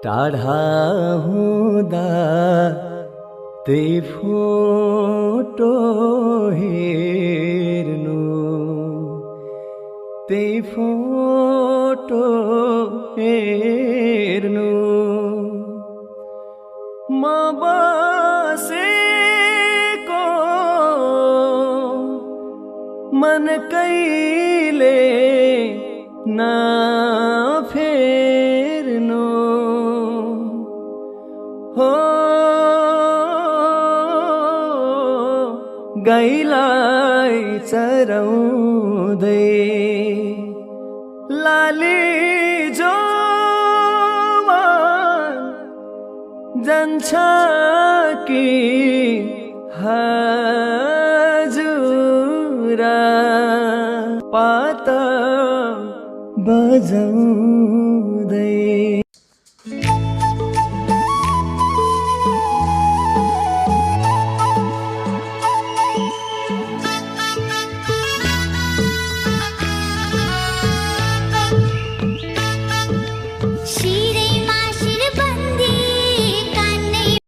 टाढा हुँदा त्यही फोटो हेर्नु, त्यही फोटो हेर्नु। म बसेको मन कहिले नफेर्नु हो। गाईलाई चराउँदै लाली जोवन जान्छ कि हजुर, पात बजाउँदै